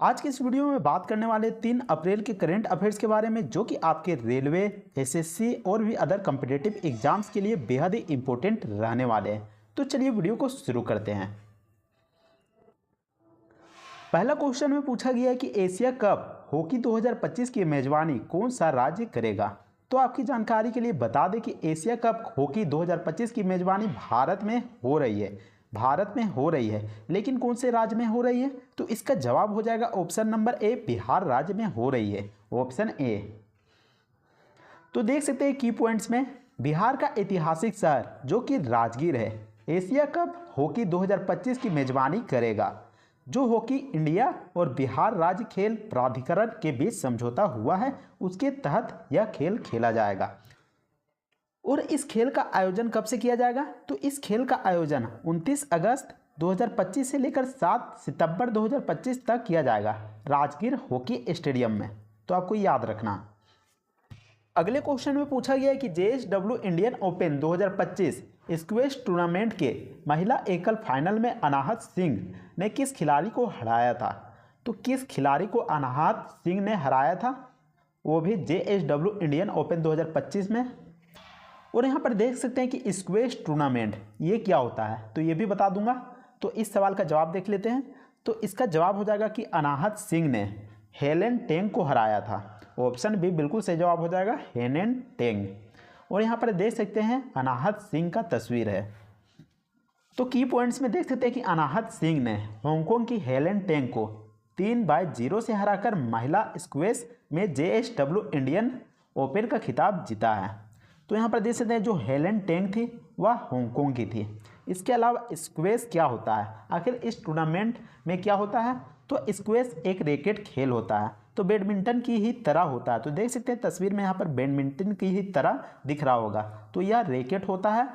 आज की इस वीडियो में बात करने वाले 3 अप्रैल के करंट अफेयर्स के बारे में, जो कि आपके रेलवे, एसएससी और भी अदर कॉम्पिटिटिव एग्जाम्स के लिए बेहद ही इंपॉर्टेंट रहने वाले हैं। तो चलिए वीडियो को शुरू करते हैं। पहला क्वेश्चन में पूछा गया है कि एशिया कप हॉकी 2025 की मेजबानी कौन सा राज्य करेगा। तो आपकी जानकारी के लिए बता दें कि एशिया कप हॉकी 2025 की मेजबानी भारत में हो रही है, लेकिन कौन से राज्य में हो रही है? तो इसका जवाब हो जाएगा ऑप्शन नंबर ए, बिहार राज्य में हो रही है, ऑप्शन ए। तो देख सकते हैं की पॉइंट्स में, बिहार का ऐतिहासिक शहर जो कि राजगीर है, एशिया कप हॉकी 2025 की मेजबानी करेगा। जो हॉकी इंडिया और बिहार राज्य खेल प्राधिकरण के बीच समझौता हुआ है, उसके तहत यह खेल खेला जाएगा। और इस खेल का आयोजन कब से किया जाएगा? तो इस खेल का आयोजन 29 अगस्त 2025 से लेकर 7 सितंबर 2025 तक किया जाएगा राजगीर हॉकी स्टेडियम में। तो आपको याद रखना। अगले क्वेश्चन में पूछा गया है कि JSW Indian open 2025 squash tournament के महिला एकल फाइनल में अनाहत सिंह ने किस खिलाड़ी को हराया था? तो किस खिलाड़ी को अनाहत सिंह ने हराया था, वो भी JSW इंडियन ओपन 2025 में। और यहाँ पर देख सकते हैं कि स्क्वैश टूर्नामेंट ये क्या होता है, तो ये भी बता दूंगा। तो इस सवाल का जवाब देख लेते हैं। तो इसका जवाब हो जाएगा कि अनाहत सिंह ने हेलेन टेंग को हराया था। ऑप्शन बी बिल्कुल सही जवाब हो जाएगा, हेलेन टेंग। और यहाँ पर देख सकते हैं अनाहत सिंह का तस्वीर है। तो की पॉइंट्स में देख सकते हैं कि अनाहत सिंह ने हांगकांग की हेलेन टेंग को 3-0 से हराकर महिला स्क्वैश में JSW इंडियन ओपन का खिताब जीता है। तो यहाँ पर देख सकते हैं जो हेलेन टेंग थी वह हांगकांग की थी। इसके अलावा स्क्वैश क्या होता है, आखिर इस टूर्नामेंट में क्या होता है? तो स्क्वैश एक रैकेट खेल होता है, तो बैडमिंटन की ही तरह होता है। तो देख सकते हैं तस्वीर में यहाँ पर बैडमिंटन की ही तरह दिख रहा होगा। तो यह रैकेट होता है।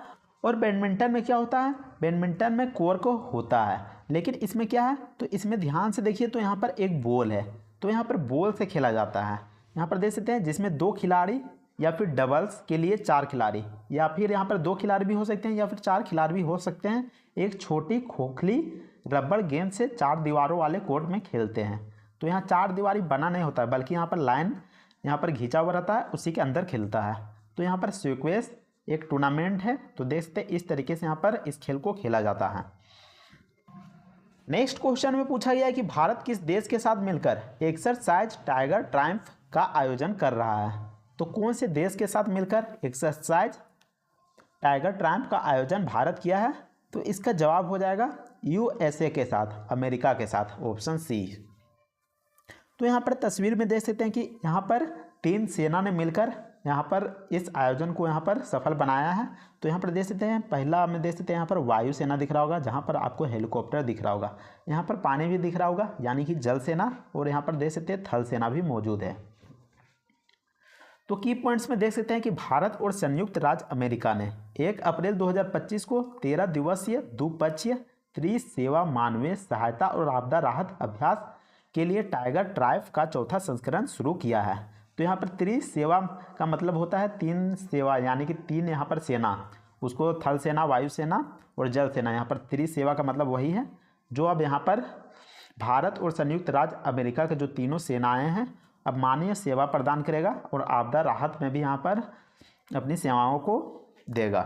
और बैडमिंटन में क्या होता है? बैडमिंटन में कोर्क होता है, लेकिन इसमें क्या है? तो इसमें ध्यान से देखिए तो यहाँ पर एक बॉल है, तो यहाँ पर बॉल से खेला जाता है। यहाँ पर देख सकते हैं जिसमें 2 खिलाड़ी या फिर डबल्स के लिए 4 खिलाड़ी, या फिर यहाँ पर 2 खिलाड़ी भी हो सकते हैं या फिर 4 खिलाड़ी भी हो सकते हैं। एक छोटी खोखली रबड़ गेंद से 4 दीवारों वाले कोर्ट में खेलते हैं। तो यहाँ 4 दीवारी बना नहीं होता है, बल्कि यहाँ पर लाइन यहाँ पर घिंचा हुआ रहता है, उसी के अंदर खेलता है। तो यहाँ पर स्क्वैश एक टूर्नामेंट है। तो देखते इस तरीके से यहाँ पर इस खेल को खेला जाता है। नेक्स्ट क्वेश्चन में पूछा गया है कि भारत किस देश के साथ मिलकर एक्सरसाइज टाइगर ट्रायम्फ का आयोजन कर रहा है? तो कौन से देश के साथ मिलकर एक्सरसाइज टाइगर ट्रायम्फ का आयोजन भारत किया है? तो इसका जवाब हो जाएगा USA के साथ, अमेरिका के साथ, ऑप्शन सी। तो यहाँ पर तस्वीर में देख सकते हैं कि यहाँ पर 3 सेना ने मिलकर यहाँ पर इस आयोजन को यहाँ पर सफल बनाया है। तो यहाँ पर देख सकते हैं, पहला में देख सकते हैं यहाँ पर वायु सेना दिख रहा होगा, जहाँ पर आपको हेलीकॉप्टर दिख रहा होगा। यहाँ पर पानी भी दिख रहा होगा, यानी कि जल सेना। और यहाँ पर देख सकते हैं थल सेना भी मौजूद है। तो की पॉइंट्स में देख सकते हैं कि भारत और संयुक्त राज्य अमेरिका ने 1 अप्रैल 2025 को 13 दिवसीय द्विपक्षीय त्रिसेवा मानवीय सहायता और आपदा राहत अभ्यास के लिए टाइगर ट्रायम्फ का 4था संस्करण शुरू किया है। तो यहाँ पर त्रिसेवा का मतलब होता है 3 सेवा, यानी कि 3 यहाँ पर सेना, उसको थल सेना, वायु सेना और जल सेना। यहाँ पर त्रिसेवा का मतलब वही है जो अब यहाँ पर भारत और संयुक्त राज्य अमेरिका के जो तीनों सेनाएँ हैं अब मानवीय सेवा प्रदान करेगा और आपदा राहत में भी यहाँ पर अपनी सेवाओं को देगा।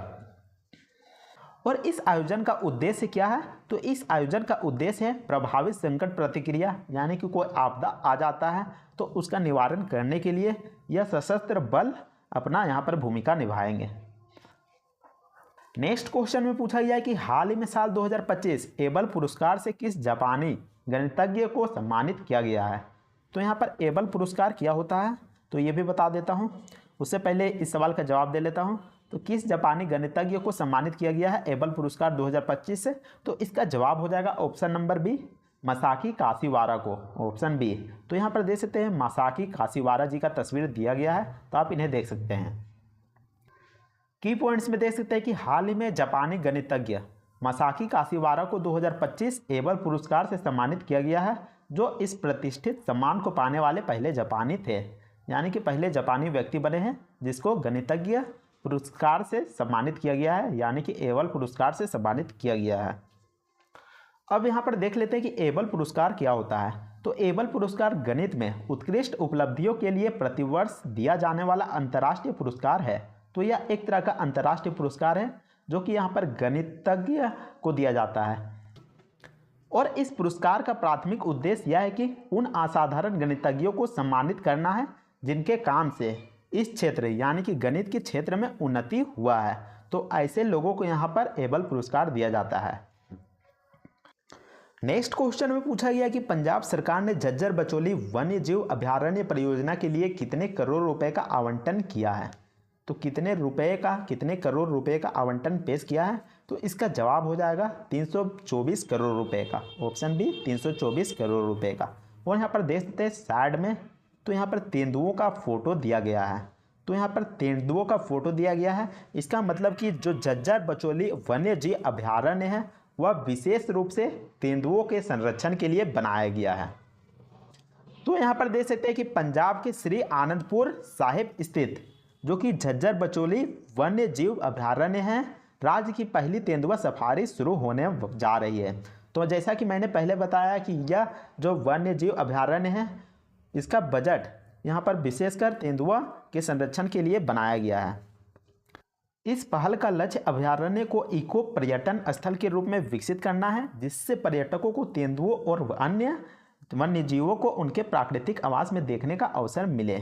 और इस आयोजन का उद्देश्य क्या है? तो इस आयोजन का उद्देश्य है प्रभावित संकट प्रतिक्रिया, यानी कि कोई आपदा आ जाता है तो उसका निवारण करने के लिए यह सशस्त्र बल अपना यहाँ पर भूमिका निभाएंगे। नेक्स्ट क्वेश्चन में पूछा गया है कि हाल ही में साल 2025 एबल पुरस्कार से किस जापानी गणितज्ञ को सम्मानित किया गया है? तो यहाँ पर एबल पुरस्कार क्या होता है, तो ये भी बता देता हूँ। उससे पहले इस सवाल का जवाब दे लेता हूँ। तो किस जापानी गणितज्ञ को सम्मानित किया गया है एबल पुरस्कार 2025 से? तो इसका जवाब हो जाएगा option number B, Masaki Kashiwara को, ऑप्शन बी। तो यहाँ पर देख सकते हैं मसाकी काशीवारा जी का तस्वीर दिया गया है, तो आप इन्हें देख सकते हैं। की पॉइंट्स में देख सकते हैं कि हाल ही में जापानी गणितज्ञ मसाकी काशीवारा को 2025 एबल पुरस्कार से सम्मानित किया गया है, जो इस प्रतिष्ठित सम्मान को पाने वाले पहले जापानी थे, यानी कि पहले जापानी व्यक्ति बने हैं जिसको गणितज्ञ पुरस्कार से सम्मानित किया गया है, यानी कि एबल पुरस्कार से सम्मानित किया गया है। अब यहाँ पर देख लेते हैं कि एबल पुरस्कार क्या होता है। तो एबल पुरस्कार गणित में उत्कृष्ट उपलब्धियों के लिए प्रतिवर्ष दिया जाने वाला अंतर्राष्ट्रीय पुरस्कार है। तो यह एक तरह का अंतर्राष्ट्रीय पुरस्कार है जो कि यहाँ पर गणितज्ञ को दिया जाता है। और इस पुरस्कार का प्राथमिक उद्देश्य यह है कि उन असाधारण गणितज्ञों को सम्मानित करना है जिनके काम से इस क्षेत्र यानी कि गणित के क्षेत्र में उन्नति हुआ है। तो ऐसे लोगों को यहाँ पर एबल पुरस्कार दिया जाता है। नेक्स्ट क्वेश्चन में पूछा गया कि पंजाब सरकार ने झज्जर बचौली वन्य जीव अभयारण्य परियोजना के लिए कितने करोड़ रुपए का आवंटन किया है। तो कितने करोड़ रुपए का आवंटन पेश किया है। तो इसका जवाब हो जाएगा 324 करोड़ रुपए का। ऑप्शन बी 324 करोड़ रुपए का। और यहाँ पर देख सकते हैं साइड में तो यहाँ पर तेंदुओं का फोटो दिया गया है। तो यहाँ पर तेंदुओं का फोटो दिया गया है। इसका मतलब कि जो झज्जर बचौली वन्य जीव अभयारण्य है वह विशेष रूप से तेंदुओं के संरक्षण के लिए बनाया गया है। तो यहाँ पर देख सकते हैं कि पंजाब के श्री आनंदपुर साहिब स्थित जो कि झज्जर बचौली वन्य जीव अभयारण्य है, राज्य की पहली तेंदुआ सफारी शुरू होने जा रही है। तो जैसा कि मैंने पहले बताया कि यह जो वन्य जीव अभयारण्य है इसका बजट यहाँ पर विशेषकर तेंदुआ के संरक्षण के लिए बनाया गया है। इस पहल का लक्ष्य अभयारण्य को इको पर्यटन स्थल के रूप में विकसित करना है, जिससे पर्यटकों को तेंदुओं और अन्य वन्य जीवों को उनके प्राकृतिक आवास में देखने का अवसर मिले।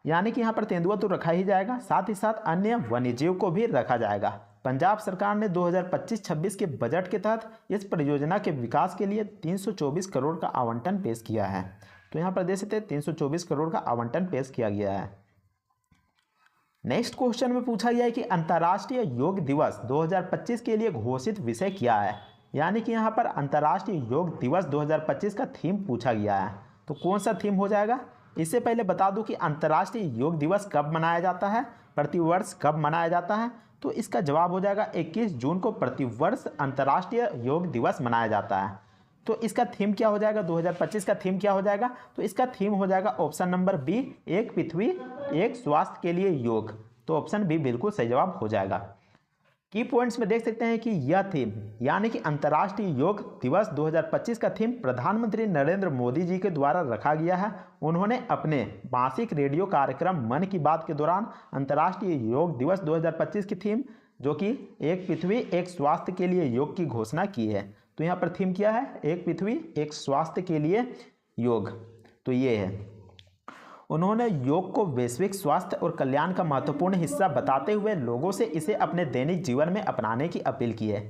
यानी कि यहाँ पर तेंदुआ तो रखा ही जाएगा, साथ ही साथ अन्य वन्यजीव को भी रखा जाएगा। पंजाब सरकार ने 2025-26 के बजट के तहत इस परियोजना के विकास के लिए 324 करोड़ का आवंटन पेश किया है। तो यहाँ पर देख सकते हैं 324 करोड़ का आवंटन पेश किया गया है। नेक्स्ट क्वेश्चन में पूछा गया है कि अंतर्राष्ट्रीय योग दिवस 2025 के लिए घोषित विषय क्या है। यानी कि यहाँ पर अंतर्राष्ट्रीय योग दिवस 2025 का थीम पूछा गया है। तो कौन सा थीम हो जाएगा। इससे पहले बता दूं कि अंतर्राष्ट्रीय योग दिवस कब मनाया जाता है, प्रतिवर्ष कब मनाया जाता है। तो इसका जवाब हो जाएगा 21 जून को प्रतिवर्ष अंतर्राष्ट्रीय योग दिवस मनाया जाता है। तो इसका थीम क्या हो जाएगा, 2025 का थीम क्या हो जाएगा। तो इसका थीम हो जाएगा ऑप्शन नंबर बी, एक पृथ्वी एक स्वास्थ्य के लिए योग। तो ऑप्शन बी बिल्कुल सही जवाब हो जाएगा। की पॉइंट्स में देख सकते हैं कि यह थीम यानी कि अंतर्राष्ट्रीय योग दिवस 2025 का थीम प्रधानमंत्री नरेंद्र मोदी जी के द्वारा रखा गया है। उन्होंने अपने मासिक रेडियो कार्यक्रम मन की बात के दौरान अंतर्राष्ट्रीय योग दिवस 2025 की थीम जो कि एक पृथ्वी एक स्वास्थ्य के लिए योग की घोषणा की है। तो यहाँ पर थीम क्या है, एक पृथ्वी एक स्वास्थ्य के लिए योग। तो ये है, उन्होंने योग को वैश्विक स्वास्थ्य और कल्याण का महत्वपूर्ण हिस्सा बताते हुए लोगों से इसे अपने दैनिक जीवन में अपनाने की अपील की है।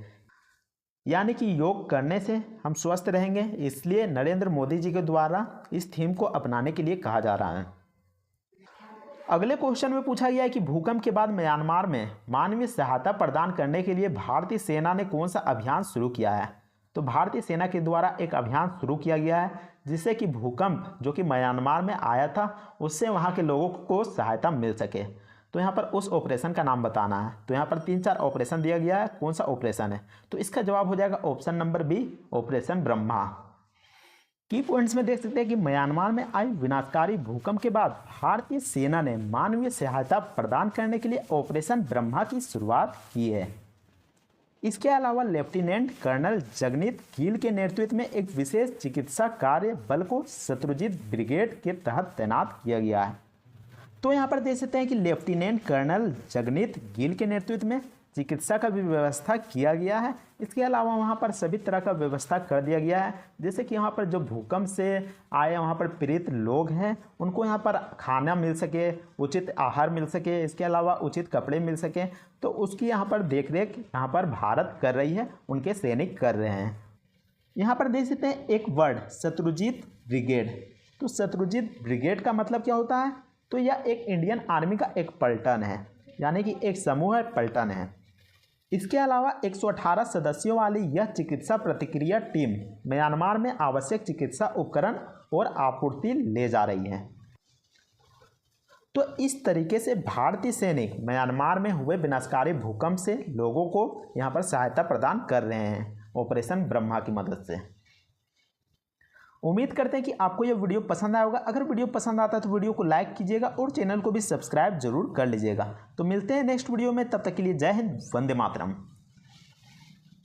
यानी कि योग करने से हम स्वस्थ रहेंगे, इसलिए नरेंद्र मोदी जी के द्वारा इस थीम को अपनाने के लिए कहा जा रहा है। अगले क्वेश्चन में पूछा गया है कि भूकंप के बाद म्यांमार में मानवीय सहायता प्रदान करने के लिए भारतीय सेना ने कौन सा अभियान शुरू किया है। तो भारतीय सेना के द्वारा एक अभियान शुरू किया गया है जिससे कि भूकंप जो कि म्यांमार में आया था उससे वहां के लोगों को सहायता मिल सके। तो यहाँ पर उस ऑपरेशन का नाम बताना है। तो यहाँ पर 3-4 ऑपरेशन दिया गया है, कौन सा ऑपरेशन है। तो इसका जवाब हो जाएगा option number B, operation Brahma. की पॉइंट्स में देख सकते हैं कि म्यांमार में आई विनाशकारी भूकंप के बाद भारतीय सेना ने मानवीय सहायता प्रदान करने के लिए ऑपरेशन ब्रह्मा की शुरुआत की है। इसके अलावा लेफ्टिनेंट कर्नल जगनीत गिल के नेतृत्व में एक विशेष चिकित्सा कार्य बल को शत्रुजित ब्रिगेड के तहत तैनात किया गया है। तो यहाँ पर देख सकते हैं कि लेफ्टिनेंट कर्नल जगनीत गिल के नेतृत्व में चिकित्सा का भी व्यवस्था किया गया है। इसके अलावा वहाँ पर सभी तरह का व्यवस्था कर दिया गया है, जैसे कि यहाँ पर जो भूकंप से आए वहाँ पर पीड़ित लोग हैं उनको यहाँ पर खाना मिल सके, उचित आहार मिल सके, इसके अलावा उचित कपड़े मिल सके। तो उसकी यहाँ पर देखरेख यहाँ पर भारत कर रही है, उनके सैनिक कर रहे हैं। यहाँ पर देख सकते हैं एक वर्ड शत्रुजित ब्रिगेड। तो शत्रुजित ब्रिगेड का मतलब क्या होता है। तो यह एक इंडियन आर्मी का एक पलटन है, यानी कि एक समूह है, पलटन है। इसके अलावा 118 सदस्यों वाली यह चिकित्सा प्रतिक्रिया टीम म्यांमार में आवश्यक चिकित्सा उपकरण और आपूर्ति ले जा रही है। तो इस तरीके से भारतीय सैनिक म्यांमार में हुए विनाशकारी भूकंप से लोगों को यहाँ पर सहायता प्रदान कर रहे हैं ऑपरेशन ब्रह्मा की मदद से। उम्मीद करते हैं कि आपको यह वीडियो पसंद आया होगा। अगर वीडियो पसंद आता है तो वीडियो को लाइक कीजिएगा और चैनल को भी सब्सक्राइब जरूर कर लीजिएगा। तो मिलते हैं नेक्स्ट वीडियो में, तब तक के लिए जय हिंद, वंदे मातरम।